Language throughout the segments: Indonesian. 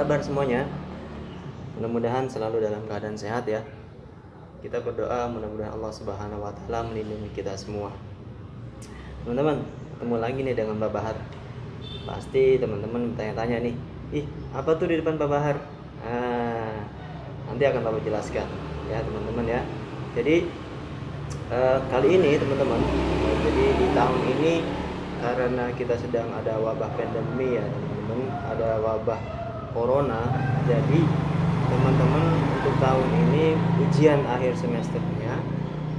kabar semuanya? Mudah-mudahan selalu dalam keadaan sehat ya. Kita berdoa mudah-mudahan Allah Subhanahu wa taala melindungi kita semua. Teman-teman, ketemu lagi nih dengan Pak Bahar. Pasti teman-teman bertanya-tanya nih, apa tuh di depan Pak Bahar? Nanti akan Bapak jelaskan ya teman-teman ya. Jadi kali ini teman-teman, jadi di tahun ini karena kita sedang ada wabah pandemi ya teman-teman, ada wabah corona. Jadi teman-teman untuk tahun ini ujian akhir semesternya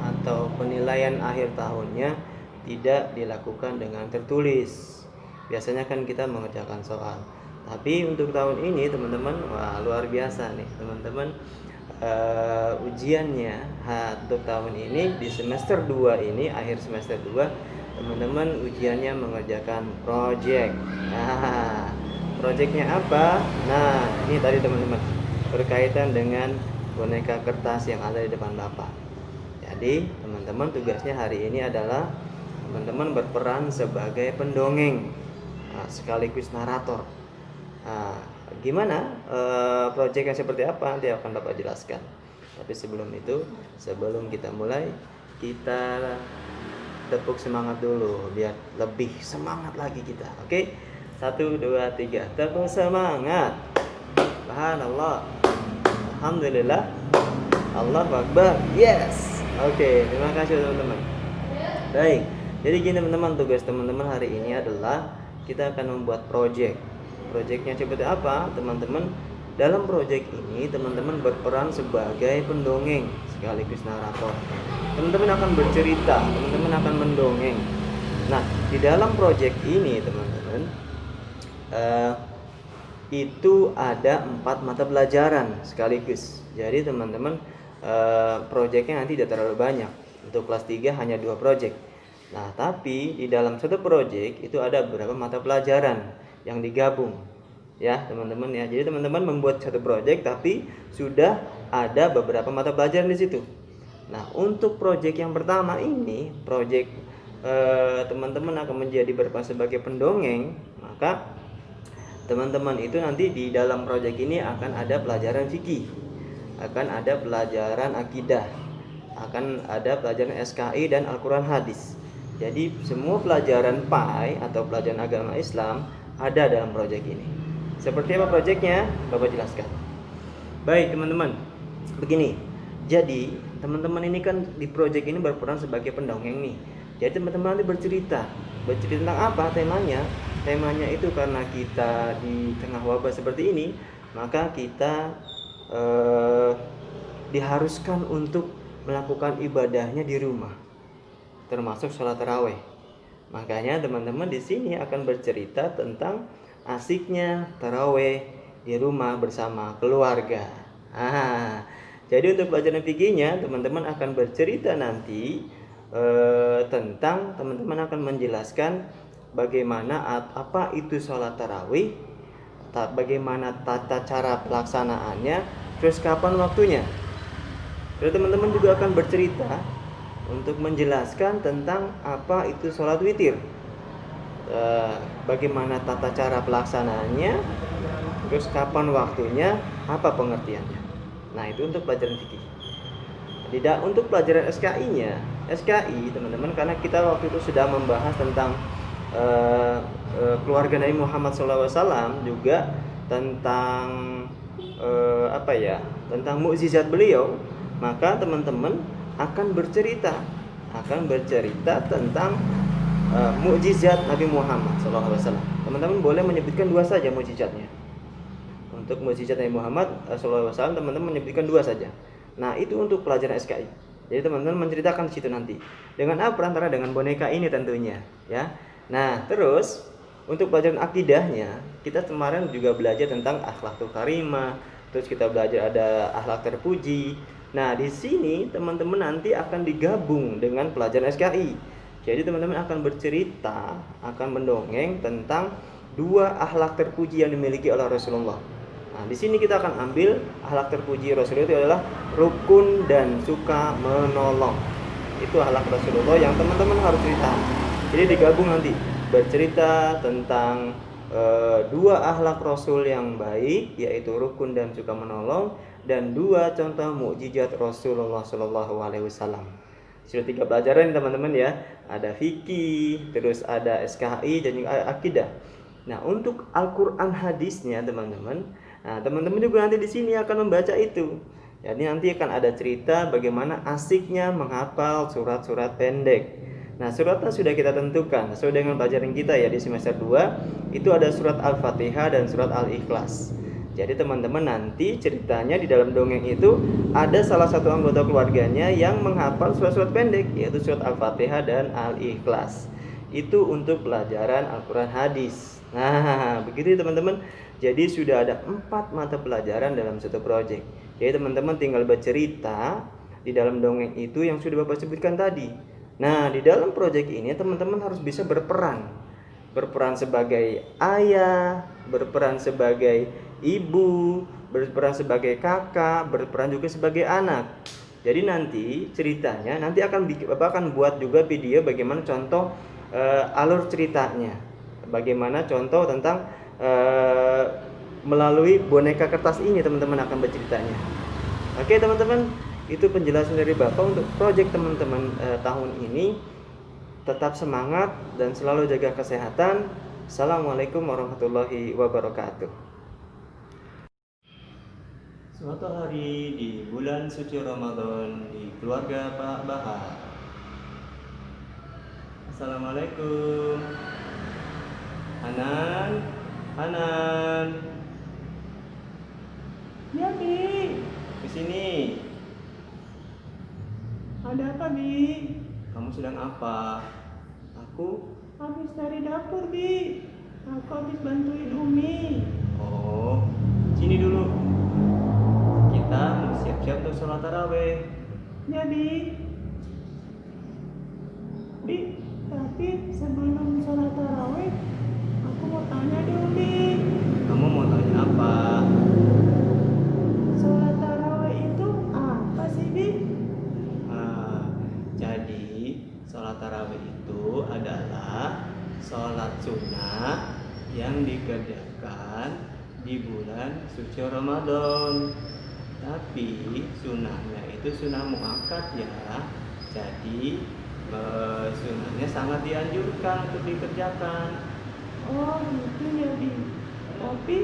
atau penilaian akhir tahunnya tidak dilakukan dengan tertulis. Biasanya kan kita mengerjakan soal. Tapi untuk tahun ini teman-teman, wah luar biasa nih teman-teman. Ujiannya untuk tahun ini di semester 2 ini, akhir semester 2, teman-teman ujiannya mengerjakan project. Projectnya apa? Nah, ini tadi teman-teman berkaitan dengan boneka kertas yang ada di depan Bapak. Jadi, teman-teman tugasnya hari ini adalah teman-teman berperan sebagai pendongeng sekaligus narator. Gimana proyek yang seperti apa nanti akan Bapak jelaskan. Tapi sebelum itu, sebelum kita mulai, kita tepuk semangat dulu biar lebih semangat lagi kita. Oke? 1, 2, 3, tepuk semangat. Subhanallah, alhamdulillah, Allahu Akbar. Yes. Oke, terima kasih teman-teman. Baik, jadi gini teman-teman, tugas teman-teman hari ini adalah kita akan membuat project. Projectnya seperti apa teman-teman? Dalam project ini teman-teman berperan sebagai pendongeng sekaligus narator. Teman-teman akan bercerita, teman-teman akan mendongeng. Nah, di dalam project ini teman-teman itu ada 4 mata pelajaran sekaligus. Jadi teman-teman projectnya nanti tidak terlalu banyak. Untuk kelas 3 hanya 2 project. Nah, tapi di dalam satu project itu ada beberapa mata pelajaran yang digabung ya teman-teman ya. Jadi teman-teman membuat satu project tapi sudah ada beberapa mata pelajaran di situ. Nah, untuk project yang pertama ini, project teman-teman akan menjadi berperan sebagai pendongeng, maka teman-teman itu nanti di dalam project ini akan ada pelajaran fikih, akan ada pelajaran akidah, akan ada pelajaran SKI dan Al-Quran hadis. Jadi semua pelajaran PAI atau pelajaran agama Islam ada dalam proyek ini. Seperti apa proyeknya? Bapak jelaskan. Baik teman-teman, begini. Jadi teman-teman ini kan di proyek ini berperan sebagai pendongeng nih. Jadi teman-teman nanti bercerita tentang apa temanya? Temanya itu karena kita di tengah wabah seperti ini, maka kita diharuskan untuk melakukan ibadahnya di rumah, termasuk sholat tarawih. Makanya teman-teman di sini akan bercerita tentang asiknya tarawih di rumah bersama keluarga. Jadi untuk pelajaran fikihnya teman-teman akan bercerita nanti tentang, teman-teman akan menjelaskan bagaimana apa itu sholat tarawih, bagaimana tata cara pelaksanaannya, terus kapan waktunya. Terus teman-teman juga akan bercerita untuk menjelaskan tentang apa itu sholat witir, bagaimana tata cara pelaksanaannya, terus kapan waktunya, apa pengertiannya. Nah, itu untuk pelajaran fikih. Tidak untuk pelajaran SKI-nya. SKI teman-teman, karena kita waktu itu sudah membahas tentang keluarga Nabi Muhammad SAW, juga tentang tentang mukjizat beliau, maka teman-teman akan bercerita tentang mukjizat Nabi Muhammad SAW. Teman-teman boleh menyebutkan 2 saja mukjizatnya. Untuk mukjizat Nabi Muhammad SAW teman-teman menyebutkan 2 saja. Nah, itu untuk pelajaran SKI. Jadi teman-teman menceritakan di situ nanti. Dengan apa? Antara dengan boneka ini tentunya, ya. Nah, terus untuk pelajaran akidahnya, kita kemarin juga belajar tentang akhlakul karimah, terus kita belajar ada akhlak terpuji. Nah, di sini teman-teman nanti akan digabung dengan pelajaran SKI. Jadi teman-teman akan bercerita, akan mendongeng tentang 2 akhlak terpuji yang dimiliki oleh Rasulullah. Nah, di sini kita akan ambil akhlak terpuji Rasulullah itu adalah rukun dan suka menolong. Itu akhlak Rasulullah yang teman-teman harus cerita. Jadi digabung nanti bercerita tentang dua akhlak Rasul yang baik, yaitu rukun dan suka menolong, dan dua contoh mukjizat Rasulullah Shallallahu Alaihi Wasallam. Sudah 3 pelajaran teman-teman ya. Ada fikih, terus ada SKI dan juga akidah. Nah, untuk Al-Qur'an hadisnya teman-teman, nah teman-teman juga nanti di sini akan membaca itu. Jadi nanti akan ada cerita bagaimana asiknya menghafal surat-surat pendek. Nah, suratnya sudah kita tentukan sesuai dengan pelajaran kita ya di semester 2. Itu ada surat Al-Fatihah dan surat Al-Ikhlas. Jadi teman-teman nanti ceritanya di dalam dongeng itu ada salah satu anggota keluarganya yang menghafal surat-surat pendek, yaitu surat Al-Fatihah dan Al-Ikhlas. Itu untuk pelajaran Al-Quran hadis. Nah, begitu teman-teman. Jadi sudah ada 4 mata pelajaran dalam satu proyek. Jadi teman-teman tinggal bercerita di dalam dongeng itu yang sudah Bapak sebutkan tadi. Nah, di dalam proyek ini teman-teman harus bisa berperan. Berperan sebagai ayah, berperan sebagai ibu, berperan sebagai kakak, berperan juga sebagai anak. Jadi nanti ceritanya nanti Bapak akan buat juga video bagaimana contoh alur ceritanya. Bagaimana contoh tentang melalui boneka kertas ini teman-teman akan berceritanya. Oke teman-teman, itu penjelasan dari Bapak untuk proyek teman-teman tahun ini. Tetap semangat dan selalu jaga kesehatan. Assalamualaikum warahmatullahi wabarakatuh. Suatu hari di bulan suci Ramadan di keluarga Pak Bahar. Assalamualaikum. Hanan, Hanan. Ya, Bi. Kesini. Ada apa, Bi? Kamu sedang apa? Aku Habis dari dapur, Bi. Aku habis bantuin Umi. Oh, sini dulu. Kita mau siap-siap untuk sholat taraweh. Ya, Bi. Bi, tapi sebelum sholat tarawih, aku mau tanya dulu, Bi. Kamu mau tanya apa? Sholat tarawih itu apa sih, Bi? Jadi sholat tarawih itu adalah sholat sunnah yang dikerjakan di bulan suci Ramadan. Tapi sunnahnya itu sunnah muakkad ya. Jadi sunnahnya sangat dianjurkan untuk dikerjakan. Oh, gitu ya, Bi. Tapi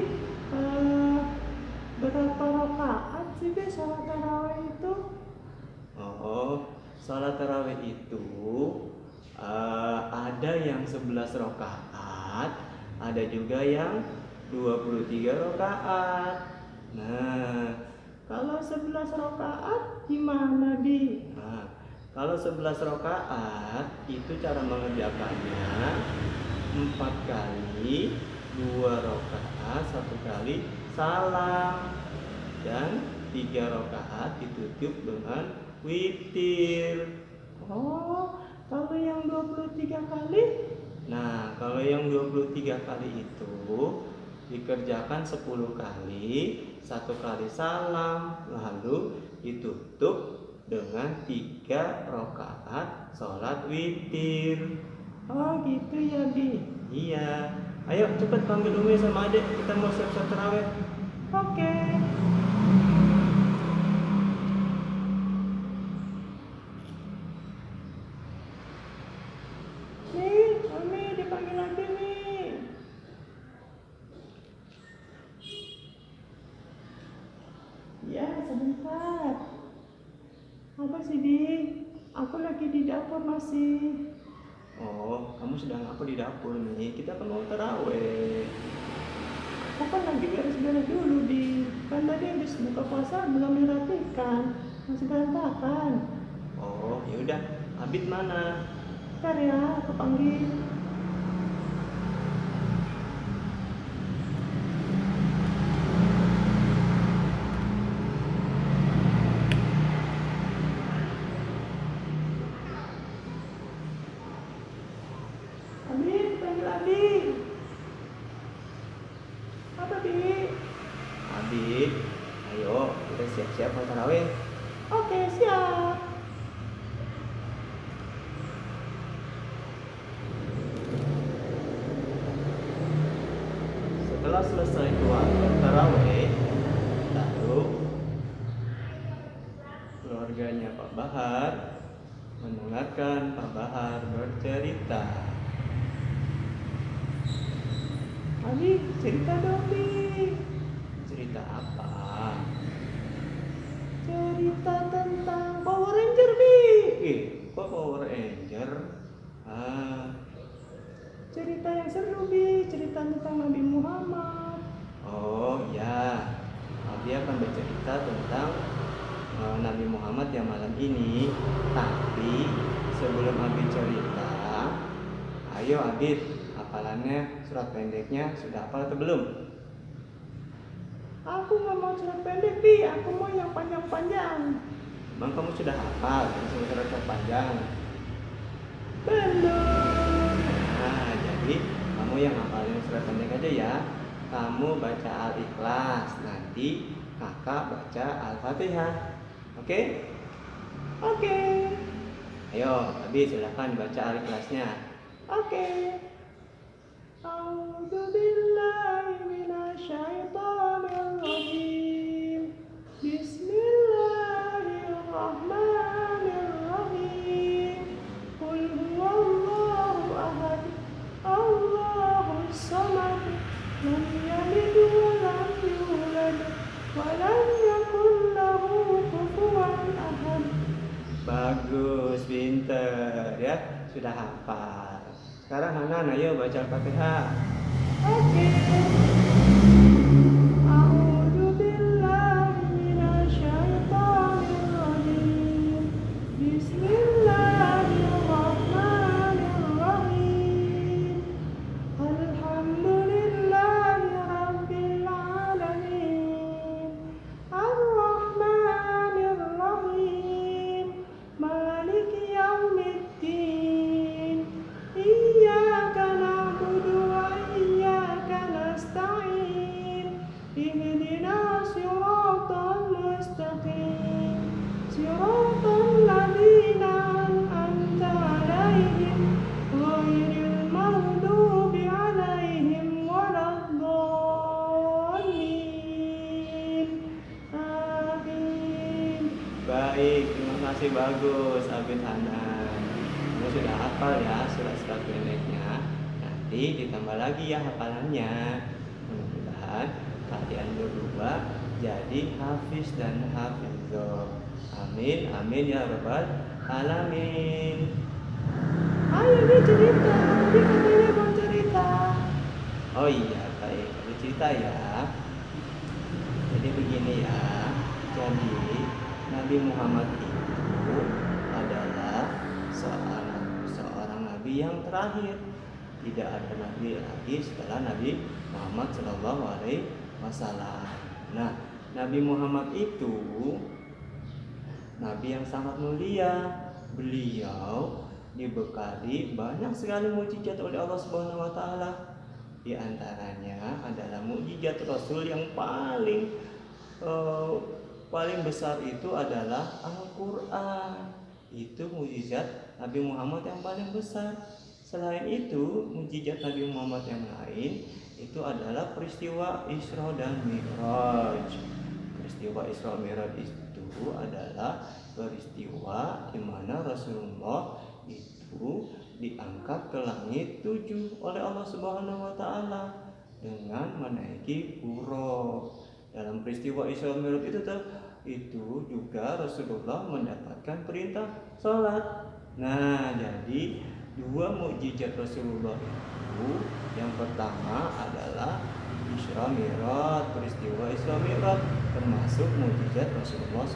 berapa rakaat sih, Bi, sholat tarawih itu? Oh, sholat tarawih itu ada yang 11 rakaat, ada juga yang 23 rakaat. Nah, Kalau 11 rakaat gimana, Bi? kalau 11 rakaat itu cara mengerjakannya 4 kali 2 rakaat 1 kali salam, dan 3 rakaat ditutup dengan witir. Oh, kalau yang 23 kali? Nah, kalau yang 23 kali itu dikerjakan 10 kali, 1 kali salam, lalu ditutup dengan 3 rakaat sholat witir. Oh, gitu ya, Bi. Iya. Ayo cepet panggil Umi sama adik, kita mau siap-siap taraweh. Oke. Nih, Umi dipanggil lagi nih. Ya, sebentar. Apa sih, Bi? Aku lagi di dapur masih. Oh, kamu sedang apa di dapur nih? Kita kan mau taraweh. Aku kan lagi beres-beres dulu, Bi. Kan tadi habis buka puasa belum dirapikan. Masih berantakan. Oh, ya udah. Abid mana? Ntar ya, aku panggil. Abi, panggil Abi. Apa, Bi? Abid, ayo kita siap-siap mau taraweh. Oke, siap. setelah selesai keluarga taraweh, lalu keluarganya Pak Bahar mendengarkan Pak Bahar bercerita. Abi, cerita dong, Bi. Cerita apa? Cerita tentang Power Ranger, Bi. Kok Power Ranger? Cerita yang seru, Bi. Cerita tentang Nabi Muhammad. Oh ya, Abi akan bercerita tentang Nabi Muhammad yang malam ini. Tapi sebelum Abi cerita, ayo Abi, hafalannya surat pendeknya sudah hafal atau belum? Aku nggak mau surat pendek, Bi. Aku mau yang panjang-panjang. Bang, kamu sudah hafal semua surat panjang? Belum. Nah, jadi kamu yang hafalin surat pendek aja ya. Kamu baca Al-Ikhlas, nanti kakak baca Al-Fatihah. Oke? Oke. Ayo, Abi silakan baca Al-Ikhlasnya. Oke. A'udzu billahi minasyaitonir rajim. Bismillahirrahmanirrahim. Qul huwallahu ahad. Allahus samad. Lam yalid wa lam yulad wa lam yakul lahu kufuwan ahad. Bagus, pinter ya, sudah hafal. Sekarang Hanan, ayo baca Al-Fatihah. Oke. A'udzu billahi minasyaitonir rajim. Bismillahirrahmanirrahim. Alhamdulillahi rabbil alamin. Ar-Rahmanir Rahim. Maliki yaumiddin. Iyyaka na'budu wa iyyaka nasta'in. Ihdinas siratal mustaqim. Siratal ladzina an'amta 'alaihim ghairil maghdubi 'alaihim waladdallin. Amin. Baik, terima kasih, bagus Abid Hanan. Kamu sudah hafal ya surat-surat pendeknya. Nanti ditambah lagi ya hafalannya. Mudah-mudahan kalian berdua jadi hafiz dan hafizah. Amin, amin ya rabbal alamin. Ayo Bi cerita. Bi katanya mau cerita. Oh iya, baik. Aku cerita ya. Jadi begini ya. Jadi Nabi Muhammad itu adalah seorang nabi yang terakhir. Tidak ada nabi lagi setelah Nabi Muhammad Shallallahu Alaihi Wasallam. Nah, Nabi Muhammad itu nabi yang sangat mulia. Beliau dibekali banyak sekali mukjizat oleh Allah Subhanahu Wa Taala. Di antaranya adalah mukjizat Rasul yang paling besar itu adalah Al-Quran. Itu mukjizat Nabi Muhammad yang paling besar. Selain itu, mukjizat Nabi Muhammad yang lain itu adalah peristiwa Isra dan Mi'raj. Peristiwa Isra Mi'raj itu adalah peristiwa di mana Rasulullah itu diangkat ke langit 7 oleh Allah Subhanahu Wa Taala dengan menaiki Buro. Dalam peristiwa Isra Mi'raj itu juga Rasulullah mendapatkan perintah sholat. Nah, jadi dua mukjizat Rasulullah itu, yang pertama adalah Isra Mi'raj, peristiwa Isra Mi'raj, termasuk mukjizat Rasulullah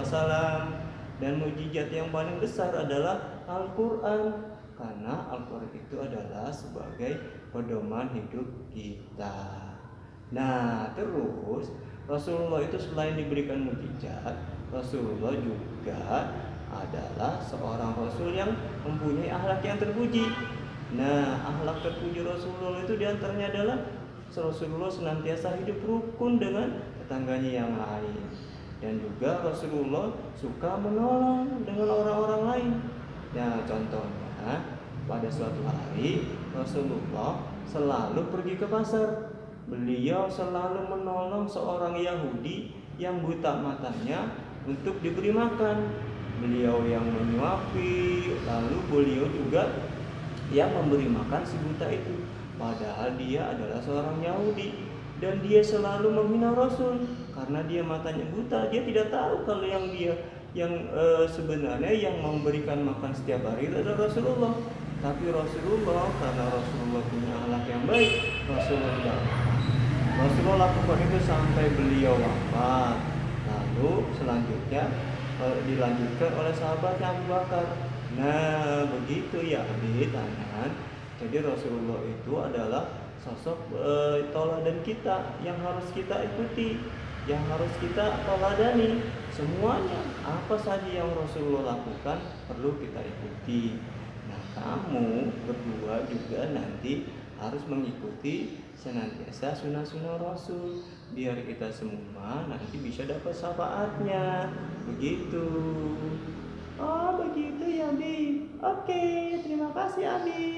SAW. Dan mukjizat yang paling besar adalah Al-Quran, karena Al-Quran itu adalah sebagai pedoman hidup kita. Nah, terus Rasulullah itu selain diberikan mukjizat, Rasulullah juga adalah seorang Rasul yang mempunyai akhlak yang terpuji. Nah, akhlak terpuji Rasulullah itu diantaranya adalah Rasulullah senantiasa hidup rukun dengan tetangganya yang lain. Dan juga Rasulullah suka menolong dengan orang-orang lain. Nah, contohnya pada suatu hari Rasulullah selalu pergi ke pasar. beliau selalu menolong seorang Yahudi yang buta matanya untuk diberi makan. Beliau yang menyuapi, lalu beliau juga yang memberi makan si buta itu. Padahal dia adalah seorang Yahudi dan dia selalu menghina Rasul karena dia matanya buta. Dia tidak tahu kalau sebenarnya yang memberikan makan setiap hari itu adalah Rasulullah. Tapi Rasulullah, karena Rasulullah punya akhlak yang baik, Rasulullah lakukan itu sampai beliau wafat. Lalu selanjutnya dilanjutkan oleh sahabatnya Abu Bakar. Nah, begitu ya Abi Tanan. Jadi Rasulullah itu adalah sosok teladan kita yang harus kita ikuti, yang harus kita teladani. Semuanya apa saja yang Rasulullah lakukan perlu kita ikuti. Nah, kamu berdua juga nanti harus mengikuti senantiasa sunnah-sunnah Rasul biar kita semua nanti bisa dapat syafaatnya. Begitu. Oh begitu ya Abi. Oke, terima kasih Abi.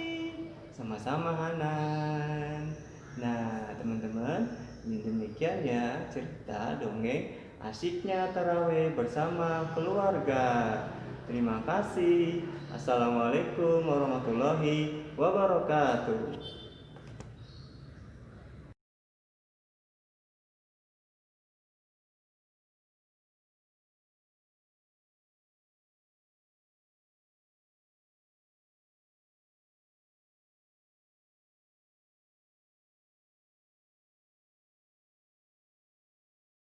Sama-sama Hanan. Nah teman-teman, ini demikian ya cerita dongeng asyiknya tarawih bersama keluarga. Terima kasih. Assalamualaikum warahmatullahi wabarakatuh.